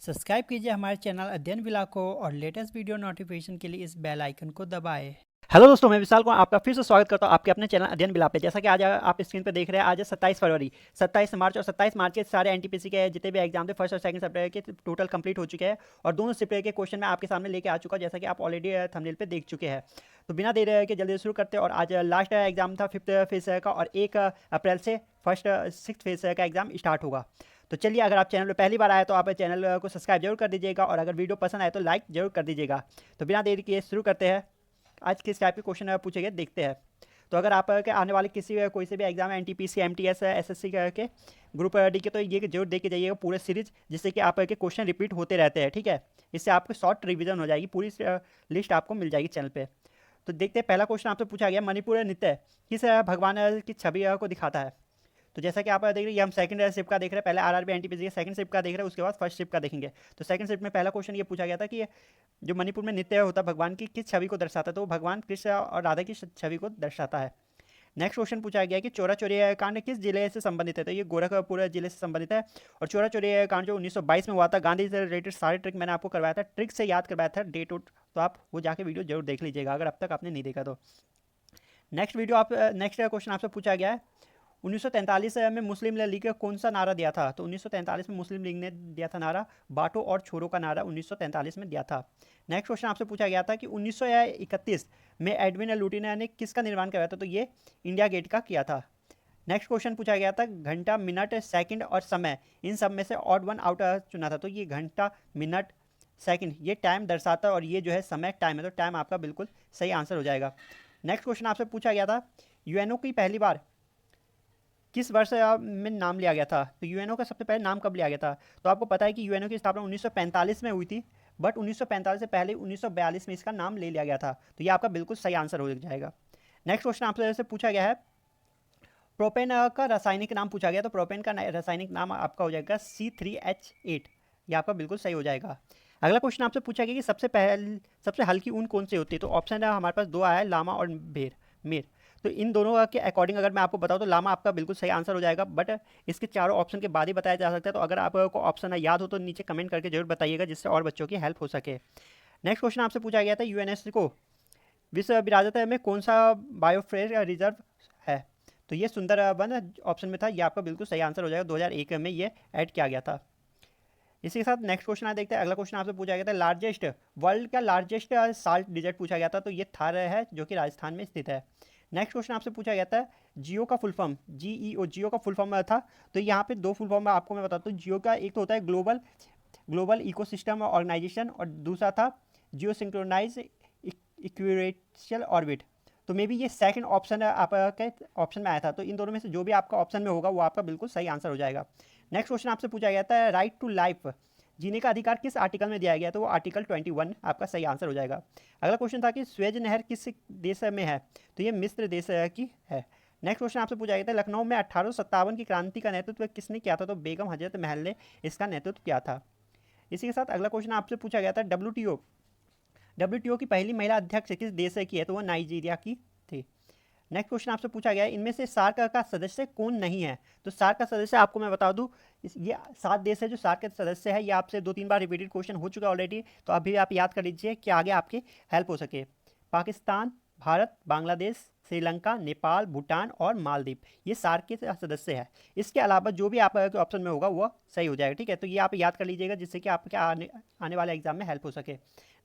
Subscribe कीजिए हमारे channel अध्ययन विला को और लेटेस्ट वीडियो नोटिफिकेशन के लिए इस बेल आइकन को दबाएं। हेलो दोस्तों, मैं विशाल को आपका फिर से स्वागत करता हूं आपके अपने चैनल अध्ययन विला पे। जैसा कि आज आप स्क्रीन पे देख रहे हैं, आज है 27 फरवरी, 27 मार्च और 27 मार्च के सारे एनटीपीसी के जितने भी एग्जाम थे फर्स्ट और सेकंड सप्ताह के टोटल कंप्लीट हो चुके हैं और दोनों सप्ताह के क्वेश्चन मैं आपके सामने लेके आ चुका हूं, जैसा कि आप ऑलरेडी थंबनेल पे देख चुके हैं। तो बिना देर के जल्दी शुरू करते हैं। और आज लास्ट एग्जाम था 5th फेज का और 1 अप्रैल से फर्स्ट 6th फेज का एग्जाम स्टार्ट होगा। तो चलिए, अगर आप चैनल पर पहली बार आए तो आप चैनल को सब्सक्राइब जरूर कर दीजिएगा और अगर वीडियो पसंद आए तो लाइक जरूर कर दीजिएगा। तो बिना देर किए शुरू करते हैं। आज किस टाइप के क्वेश्चन पूछे गए देखते हैं। तो अगर आप के आने वाले किसी कोई से भी एग्जाम एनटीपीसी एमटीएस एसएससी के ग्रुप डी के, तो ये जरूर देख के जाइएगा पूरे सीरीज, जिससे कि आप के क्वेश्चन रिपीट होते रहते हैं। ठीक है, इससे आपको शॉर्ट रिवीजन हो जाएगी, पूरी लिस्ट आपको मिल जाएगी चैनल पे। तो देखते हैं, पहला क्वेश्चन आपसे पूछा गया, मणिपुर नृत्य किस भगवान की छवि को दिखाता है। तो जैसा कि आप देख रहे हैं, ये हम सेकंड शिफ्ट का देख रहे हैं। पहले आरआरबी एनटीपीसी के सेकंड शिफ्ट का देख रहे हैं, उसके बाद फर्स्ट शिफ्ट का देखेंगे। तो सेकंड शिफ्ट में पहला क्वेश्चन ये पूछा गया था कि जो मणिपुर में नृत्य होता है भगवान की किस छवि को दर्शाता है। तो वो भगवान कृष्ण और राधा की छवि को दर्शाता है। नेक्स्ट क्वेश्चन पूछा गया कि चोरा चोरी कांड किस जिले से संबंधित है। तो ये गोरखपुर जिले से संबंधित है। और चोरा चोरी कांड जो 1922 में हुआ था, गांधी से रिलेटेड सारे ट्रिक मैंने आपको करवाया था, ट्रिक से याद करवाया था, डेट उट। तो आप वो जाके वीडियो जरूर देख लीजिएगा अगर अब तक आपने नहीं देखा तो। नेक्स्ट क्वेश्चन आपसे पूछा गया है, 1943 में मुस्लिम लीग ने कौन सा नारा दिया था। तो 1943 में मुस्लिम लीग ने दिया था नारा बांटो और छोड़ो का नारा 1943 में दिया था। नेक्स्ट क्वेश्चन आपसे पूछा गया था कि 1931 में एडविन लुटिना ने किसका निर्माण कराया था। तो ये इंडिया गेट का किया था। नेक्स्ट क्वेश्चन पूछा गया था, घंटा मिनट सेकंड और समय इन सब में से ऑड वन आउट चुना था। तो ये घंटा मिनट सेकंड ये टाइम दर्शाता है और ये जो है समय टाइम है, तो टाइम आपका बिल्कुल सही आंसर हो जाएगा। नेक्स्ट क्वेश्चन आपसे पूछा गया था, यूएनओ की पहली बार किस वर्ष में नाम लिया गया था। तो यूएनओ का सबसे पहले नाम कब लिया गया था। तो आपको पता है कि यूएनओ की स्थापना 1945 में हुई थी, बट 1945 से पहले 1942 में इसका नाम ले लिया गया था। तो ये आपका बिल्कुल सही आंसर हो जाएगा। नेक्स्ट क्वेश्चन आपसे पूछा गया है, प्रोपेन का रासायनिक नाम पूछा गया। तो प्रोपेन का रासायनिक नाम आपका हो जाएगा C3H8। ये आपका बिल्कुल सही हो जाएगा। अगला क्वेश्चन आपसे पूछा गया कि सबसे हल्की ऊन कौन सी होती है। तो ऑप्शन है हमारे पास दो आया है, लामा और मेर। तो इन दोनों के अकॉर्डिंग अगर मैं आपको बताऊं तो लामा आपका बिल्कुल सही आंसर हो जाएगा, बट इसके चारों ऑप्शन के बाद ही बताया जा सकता है। तो अगर आपको ऑप्शन याद हो तो नीचे कमेंट करके जरूर बताइएगा, जिससे और बच्चों की हेल्प हो सके। नेक्स्ट क्वेश्चन आपसे पूछा गया था, यूएनएससी को विश्व विरासत में कौन सा बायोस्फीयर रिजर्व है। तो ये सुंदरबन ऑप्शन में था, ये आपका बिल्कुल सही आंसर हो जाएगा। 2001 में ये ऐड किया गया था। इसी के साथ नेक्स्ट क्वेश्चन देखते हैं। अगला क्वेश्चन आपसे पूछा गया था, लार्जेस्ट वर्ल्ड का लार्जेस्ट साल्ट डिजर्ट पूछा गया था। तो ये थार है, जो कि राजस्थान में स्थित है। नेक्स्ट क्वेश्चन आपसे पूछा गया था, जियो का फुल फॉर्म, GEO, जियो का फुल फॉर्म था। तो यहाँ पे दो फुल फॉर्म आपको मैं बताता हूँ। जियो का एक तो होता है ग्लोबल ग्लोबल इकोसिस्टम ऑर्गेनाइजेशन और दूसरा था जियो सिंक्रोनाइज इक्वेटोरियल ऑर्बिट। तो मे बी ये सेकंड ऑप्शन आपके ऑप्शन में आया था। तो इन दोनों में से जो भी आपका ऑप्शन में होगा वो आपका बिल्कुल सही आंसर हो जाएगा। नेक्स्ट क्वेश्चन आपसे पूछा गया था, राइट टू लाइफ, जीने का अधिकार किस आर्टिकल में दिया गया। तो वो आर्टिकल 21 आपका सही आंसर हो जाएगा। अगला क्वेश्चन था कि स्वेज नहर किस देश में है। तो ये मिस्र देश की है। नेक्स्ट क्वेश्चन आपसे पूछा गया था, लखनऊ में 1857 की क्रांति का नेतृत्व किसने किया था। तो बेगम हजरत महल ने इसका नेतृत्व किया था। इसी के साथ अगला क्वेश्चन आपसे पूछा गया था, डब्ल्यूटीओ की पहली महिला अध्यक्ष किस देश की है। तो वो नाइजीरिया की थी। नेक्स्ट क्वेश्चन आपसे पूछा गया है, इनमें से सार्क का सदस्य कौन नहीं है। तो सार्क का सदस्य आपको मैं बता दूं, ये 7 देश है जो सार्क के सदस्य है। ये आपसे 2-3 बार रिपीटेड क्वेश्चन हो चुका है ऑलरेडी, तो अभी आप याद कर लीजिए कि आगे आपकी हेल्प हो सके। पाकिस्तान, भारत, बांग्लादेश, श्रीलंका, नेपाल, भूटान और मालदीव, ये सार्क के सदस्य है। इसके अलावा जो भी आपके ऑप्शन में होगा वो सही हो जाएगा। ठीक है, तो ये आप याद कर लीजिएगा, जिससे कि आपके आने वाले एग्जाम में हेल्प हो सके।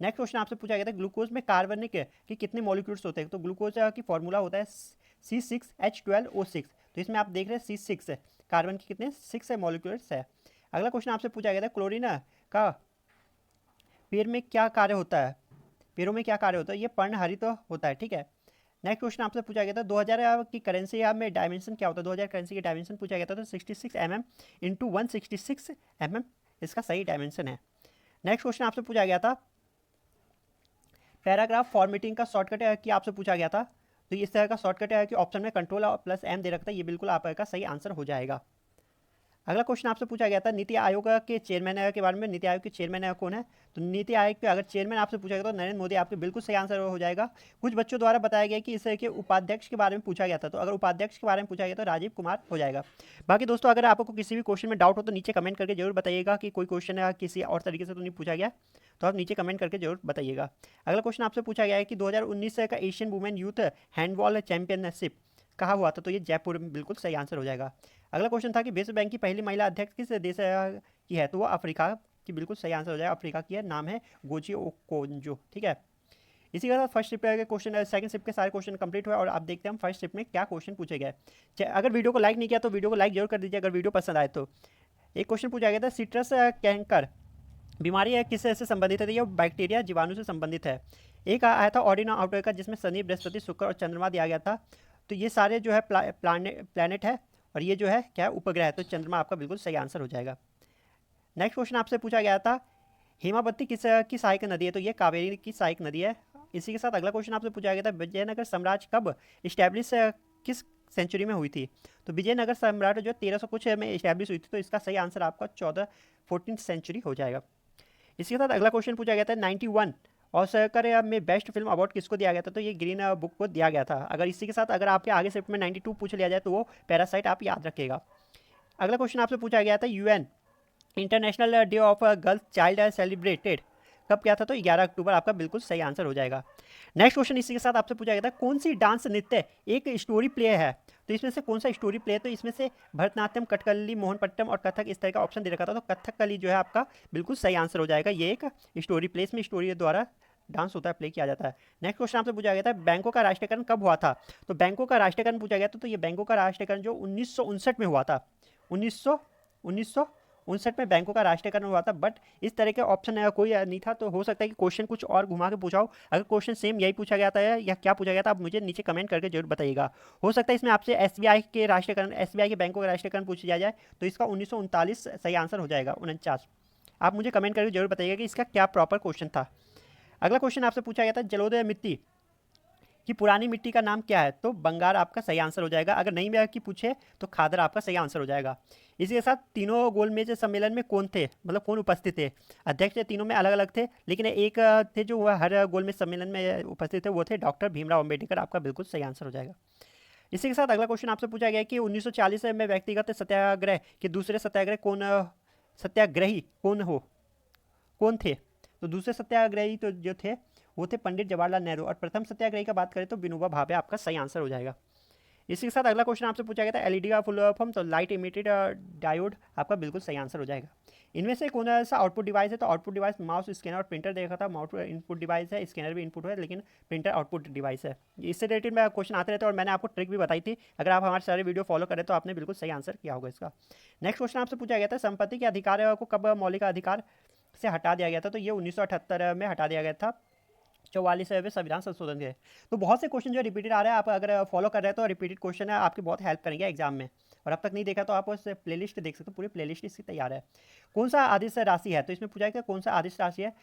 नेक्स्ट क्वेश्चन आपसे पूछा गया था, ग्लूकोज में कार्बनिक के कितने मॉलिक्यूल्स होते हैं। तो ग्लूकोज की फॉर्मूला होता है C6H12O6। तो इसमें आप देख रहे हैं C6 है, कार्बन के कितने 6 मॉलिक्यूल्स है। अगला क्वेश्चन आपसे पूछा गया था, क्लोरीन का पेड़ में क्या कार्य होता है। पेड़ों में क्या कार्य होता है, ये पर्णहरित तो होता है। ठीक है, नेक्स्ट क्वेश्चन आपसे पूछा गया था, 2000 की करेंसी में डायमेंशन क्या होता है। 2000 करेंसी की डायमेंशन पूछा गया था, तो 66 mm इंटू 166 mm इसका सही डायमेंशन है। नेक्स्ट क्वेश्चन आपसे पूछा गया था, पैराग्राफ फॉर्मेटिंग का शॉर्टकट की आपसे पूछा गया था। तो इस तरह का शॉर्टकट है कि ऑप्शन में कंट्रोल प्लस M दे रखता है, ये बिल्कुल आपका सही आंसर हो जाएगा। अगला क्वेश्चन आपसे पूछा गया था नीति आयोग के चेयरमैन के बारे में। नीति आयोग के चेयरमैन कौन है? तो नीति आयोग के अगर चेयरमैन आपसे पूछा गया तो नरेंद्र मोदी आपके बिल्कुल सही आंसर हो जाएगा। कुछ बच्चों द्वारा बताया गया कि इसके उपाध्यक्ष के बारे में पूछा गया था, तो अगर उपाध्यक्ष के बारे में पूछा गया तो राजीव कुमार हो जाएगा। बाकी दोस्तों अगर आपको किसी भी क्वेश्चन में डाउट हो तो नीचे कमेंट करके जरूर बताइएगा कि कोई क्वेश्चन किसी और तरीके से तो नहीं पूछा गया, तो आप नीचे कमेंट करके जरूर बताइएगा। अगला क्वेश्चन आपसे पूछा गया है कि 2019 का Asian women youth handball championship कहाँ हुआ था? तो ये जयपुर में बिल्कुल सही आंसर हो जाएगा। अगला क्वेश्चन था कि विश्व बैंक की पहली महिला अध्यक्ष किस देश की है? तो वो अफ्रीका की बिल्कुल सही आंसर हो जाएगा। अफ्रीका की है, नाम है गोची ओकोंजो। ठीक है, इसी के साथ फर्स्ट शिफ्ट के क्वेश्चन, सेकंड शिफ्ट के सारे क्वेश्चन कंप्लीट हुए और आप देखते हैं हम फर्स्ट शिफ्ट में क्या क्वेश्चन पूछे गए। अगर वीडियो को लाइक नहीं किया तो वीडियो को लाइक जरूर कर दीजिए अगर वीडियो पसंद आए तो। एक क्वेश्चन पूछा गया था सिट्रस कैंकर बीमारी है किससे से संबंधित है? ये बैक्टीरिया जीवाणु से संबंधित है। एक आया था ऑर्डिना आउटर का जिसमें शनि, बृहस्पति, शुक्र और चंद्रमा दिया गया था। तो ये सारे जो है प्लानट है और ये जो है क्या है? उपग्रह है। तो चंद्रमा आपका बिल्कुल सही आंसर हो जाएगा। नेक्स्ट क्वेश्चन आपसे पूछा गया था हेमावती किस की सहायक नदी है? तो ये कावेरी की सहायक नदी है। इसी के साथ अगला क्वेश्चन आपसे पूछा गया था विजयनगर साम्राज्य कब इस्टेब्लिश किस सेंचुरी में हुई थी? तो विजयनगर सम्राट जो 1300 कुछ में इस्टेब्लिश हुई थी, तो इसका सही आंसर आपका 14th सेंचुरी हो जाएगा। इसके साथ अगला क्वेश्चन पूछा गया था 91 ऑस्कर में बेस्ट फिल्म अवार्ड किसको दिया गया था? तो ये ग्रीन बुक को दिया गया था। अगर इसी के साथ अगर आपके आगे शिफ्ट में 92 पूछ लिया जाए तो वो पैरासाइट आप याद रखिएगा। अगला क्वेश्चन आपसे पूछा गया था UN international day of girls child celebrated कब क्या था? तो 11 अक्टूबर आपका बिल्कुल सही आंसर हो जाएगा। नेक्स्ट क्वेश्चन इसी के साथ आपसे पूछा गया था कौन सी डांस नृत्य एक स्टोरी प्ले है? तो इसमें से कौन सा स्टोरी प्ले? तो इसमें से भरतनाट्यम, कथकली, मोहनपट्टम और कथक इस तरह का ऑप्शन दे रखा था। तो कथकली जो है आपका बिल्कुल सही आंसर हो जाएगा। ये एक स्टोरी प्ले, इसमें स्टोरी द्वारा डांस होता है, प्ले किया जाता है। नेक्स्ट क्वेश्चन आपसे पूछा गया था बैंकों का राष्ट्रीयकरण कब हुआ था? तो बैंकों का राष्ट्रीयकरण पूछा गया था, तो ये बैंकों का राष्ट्रीयकरण जो 1959 में हुआ था। 1959 में बैंकों का राष्ट्रीयकरण हुआ था। बट इस तरह के ऑप्शन कोई नहीं था, तो हो सकता है कि क्वेश्चन कुछ और घुमा के पूछा हो। अगर क्वेश्चन सेम यही पूछा गया था या क्या पूछा गया था, आप मुझे नीचे कमेंट करके जरूर बताइएगा। हो सकता है इसमें आपसे एसबीआई के राष्ट्रीयकरण, एसबीआई के बैंकों का राष्ट्रीयकरण पूछ लिया जाए, तो इसका 1939 सही आंसर हो जाएगा। 49 आप मुझे कमेंट करके जरूर बताइएगा कि इसका क्या प्रॉपर क्वेश्चन था। अगला क्वेश्चन आपसे पूछा गया था जलोदय मिट्टी कि पुरानी मिट्टी का नाम क्या है? तो बंगार आपका सही आंसर हो जाएगा। अगर नहीं में की पूछे तो खादर आपका सही आंसर हो जाएगा। इसी के साथ तीनों गोलमेज सम्मेलन में कौन थे, मतलब कौन उपस्थित थे? अध्यक्ष तीनों में अलग अलग थे, लेकिन एक थे जो वह हर गोलमेज सम्मेलन में उपस्थित थे, वो थे डॉक्टर भीमराव अम्बेडकर। आपका बिल्कुल सही आंसर हो जाएगा। इसी के साथ अगला क्वेश्चन आपसे पूछा गया कि 1940 में व्यक्तिगत सत्याग्रह के दूसरे सत्याग्रही कौन थे? तो दूसरे सत्याग्रही तो जो थे वो थे पंडित जवाहरलाल नेहरू, और प्रथम सत्याग्रही का बात करें तो विनोबा भावे। आपका सही आंसर हो जाएगा। इसी के साथ अगला क्वेश्चन आपसे पूछा गया था एलईडी का फुल फॉर्म, तो लाइट इमिटेड डायोड। आपका बिल्कुल सही आंसर हो जाएगा। इनमें से कौन सा आउटपुट डिवाइस है? तो आउटपुट डिवाइस माउस, स्कैनर और प्रिंटर देखा था। माउस इनपुट डिवाइस है, स्कैनर भी इनपुट है, लेकिन प्रिंटर आउटपुट डिवाइस है। इससे रिलेटेड में क्वेश्चन आते रहते हैं और मैंने आपको ट्रिक भी बताई थी। अगर आप हमारे सारे वीडियो फॉलो करें तो आपने बिल्कुल सही आंसर किया होगा इसका। नेक्स्ट क्वेश्चन आपसे पूछा गया था संपत्ति के अधिकार को कब मौलिक अधिकार से हटा दिया गया था? तो ये 1978 में हटा दिया गया था, 44वें संविधान संशोधन के। तो बहुत से क्वेश्चन जो रिपीटेड आ रहे हैं, आप अगर फॉलो कर रहे हैं तो रिपीटेड क्वेश्चन है, आपकी बहुत हेल्प करेंगे एग्जाम में। और अब तक नहीं देखा तो आप उस प्लेलिस्ट देख सकते हो, पूरी प्लेलिस्ट इसकी तैयार है। कौन सा आदिश राशि है? तो इसमें पूछा गया कौन सा आदिश राशि है?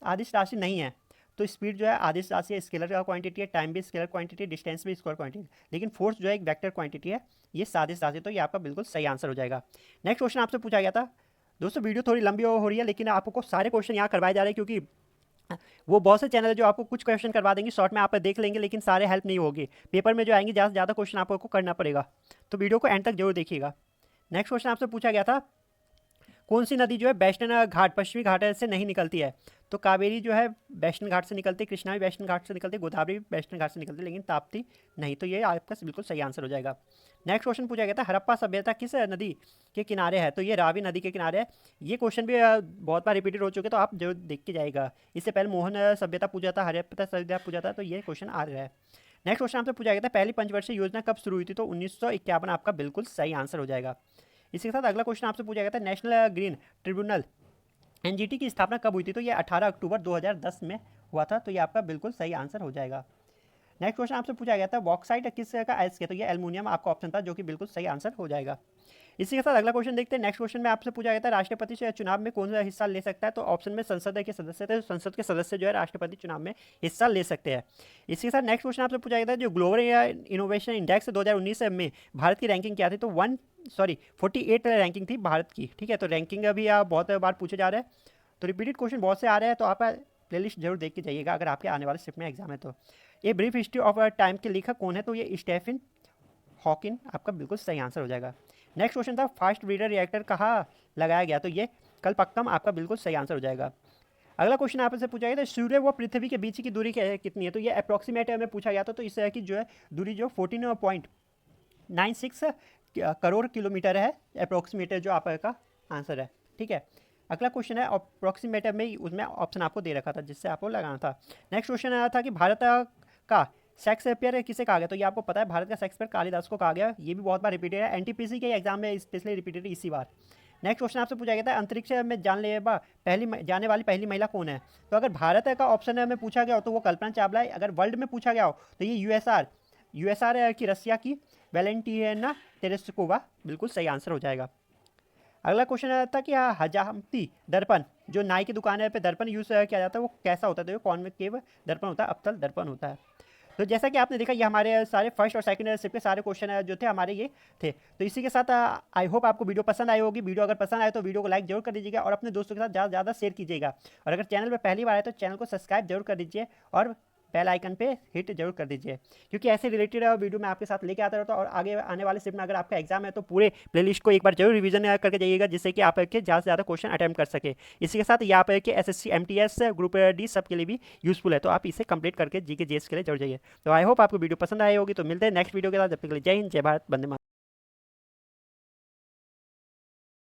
आदिश राशि नहीं है। तो स्पीड जो है आदिश राशि है, स्केलर क्वांटिटी है, टाइम भी स्केलर क्वांटिटी, डिस्टेंस भी स्केलर क्वांटिटी, लेकिन फोर्स जो है एक वेक्टर क्वांटिटी है, ये सादिश राशि। तो ये आपका बिल्कुल सही आंसर हो जाएगा। नेक्स्ट क्वेश्चन आपसे पूछा गया था, दोस्तों वीडियो थोड़ी लंबी हो रही है, लेकिन आपको सारे क्वेश्चन यहाँ करवाए जा रहे हैं, क्योंकि वो बहुत से चैनल है जो आपको कुछ क्वेश्चन करवा देंगे, शॉर्ट में आप देख लेंगे, लेकिन सारे हेल्प नहीं होगी। पेपर में जो आएंगे ज़्यादा से ज़्यादा क्वेश्चन आपको करना पड़ेगा, तो वीडियो को एंड तक जरूर देखिएगा। नेक्स्ट क्वेश्चन आपसे पूछा गया था कौन सी नदी जो है वेस्टर्न घाट, पश्चिमी घाट से नहीं निकलती है? तो कावेरी जो है वेस्टर्न घाट से निकलती, कृष्णा भी वेस्टर्न घाट से निकलती, गोदावरी भी वेस्टर्न घाट से निकलती, लेकिन ताप्ती नहीं। तो ये आपका बिल्कुल सही आंसर हो जाएगा। नेक्स्ट क्वेश्चन पूछा गया था हड़प्पा सभ्यता किस नदी के किनारे है? तो ये रावी नदी के किनारे है। ये क्वेश्चन भी बहुत बार रिपीटेड हो चुके, तो आप जरूर देख के जाएगा। इससे पहले मोहन सभ्यता पूछा था, हड़प्पा सभ्यता पूछा था, तो ये क्वेश्चन आ रहा है। नेक्स्ट क्वेश्चन आपसे पूछा गया था पहली पंचवर्षीय योजना कब शुरू हुई थी? तो 1951 आपका बिल्कुल सही आंसर हो जाएगा। इसी के साथ अगला क्वेश्चन आपसे पूछा गया था नेशनल ग्रीन ट्रिब्यूनल एनजीटी की स्थापना कब हुई थी? तो ये 18 अक्टूबर 2010 में हुआ था। तो ये आपका बिल्कुल सही आंसर हो जाएगा। नेक्स्ट क्वेश्चन आपसे पूछा गया था बॉक्साइट किस का अयस्क है? तो ये एल्युमिनियम आपका ऑप्शन था, जो कि बिल्कुल सही आंसर हो जाएगा। इसी के साथ अगला क्वेश्चन देखते हैं। नेक्स्ट क्वेश्चन में आपसे पूछा गया था राष्ट्रपति से चुनाव में कौन सा हिस्सा ले सकता है, तो ऑप्शन में संसद के सदस्य थे, संसद के सदस्य जो है राष्ट्रपति चुनाव में हिस्सा ले सकते हैं। इसी के साथ नेक्स्ट क्वेश्चन आपसे पूछा गया था जो ग्लोबल इनोवेशन इंडेक्स 2019 में भारत की रैंकिंग क्या थी, तो 48 रैंकिंग थी भारत की। ठीक है, तो रैंकिंग अभी आप बहुत बार पूछे जा रहे हैं, तो रिपीटेड क्वेश्चन बहुत से आ रहे हैं, तो आप प्लेलिस्ट जरूर देख के जाइएगा अगर आपके आने वाले शिफ्ट में एग्जाम है तो। ये ब्रीफ हिस्ट्री ऑफ टाइम के लेखक कौन है, तो ये स्टीफन हॉकिंग आपका बिल्कुल सही आंसर हो जाएगा। नेक्स्ट क्वेश्चन था फास्ट ब्रीडर रिएक्टर कहाँ लगाया गया, तो ये कलपक्कम आपका बिल्कुल सही आंसर हो जाएगा। अगला क्वेश्चन आपसे पूछा गया था सूर्य व पृथ्वी के बीच की दूरी कितनी है, तो ये अप्रॉक्सीमेट में पूछा गया था, तो इससे की जो है दूरी जो 14.96 करोड़ किलोमीटर है, अप्रॉक्सीमेट जो आपका आंसर है। ठीक है, अगला क्वेश्चन है अप्रॉक्सीमेटर में, उसमें ऑप्शन आपको दे रखा था जिससे आपको लगाना था। नेक्स्ट क्वेश्चन आया था कि भारत का शेक्सपियर किसे कहा गया, तो ये आपको पता है भारत का शेक्सपियर कालिदास को कहा गया, ये भी बहुत बार रिपीटेड है, एनटीपीसी के एग्जाम में स्पेशली रिपीटेड इसी बार। नेक्स्ट क्वेश्चन आपसे पूछा गया था अंतरिक्ष में जाने वाली पहली महिला कौन है, तो अगर भारत का ऑप्शन में पूछा गया हो तो वो कल्पना चावला है, अगर वर्ल्ड में पूछा गया हो तो ये यूएसआर की रसिया की वैलेंटिना तेरेस्कोवा बिल्कुल सही आंसर हो जाएगा। अगला क्वेश्चन आया था कि हजामती दर्पण जो नाई की दुकान पे दर्पण यूज़ किया जाता है वो कैसा होता है, तो ये कॉन्वेकेव दर्पण होता है, अवतल दर्पण होता है। तो जैसा कि आपने देखा ये हमारे सारे फर्स्ट और सेकंड शिफ्ट के सारे क्वेश्चन जो थे हमारे ये थे। तो इसी के साथ आई होप आपको वीडियो पसंद आई होगी। वीडियो अगर पसंद आए तो वीडियो को लाइक जरूर कर दीजिएगा और अपने दोस्तों के साथ ज़्यादा से ज़्यादा शेयर कीजिएगा, और अगर चैनल पर पहली बार आए तो चैनल को सब्सक्राइब जरूर कर दीजिए और बेल आइकन पे हिट जरूर कर दीजिए, क्योंकि ऐसे रिलेटेड वीडियो मैं आपके साथ लेके आता रहता हूँ। और आगे आने वाले शिफ्ट में अगर आपका एग्जाम है तो पूरे प्लेलिस्ट को एक बार जरूर रिवीजन करके जाइएगा, जिससे कि आप ज़्यादा से ज़्यादा क्वेश्चन अटैम्प्ट कर सके। इसी के साथ यहाँ पर SSC MTS ग्रुप डी सब के लिए भी यूजफुल है, तो आप इसे कंप्लीट करके GK GS के लिए जरूर जाइए। तो आई होप आपको वीडियो पसंद आई होगी, तो मिलते हैं नेक्स्ट वीडियो के साथ, जब तक के लिए जय हिंद, जय भारत, वंदे मातरम।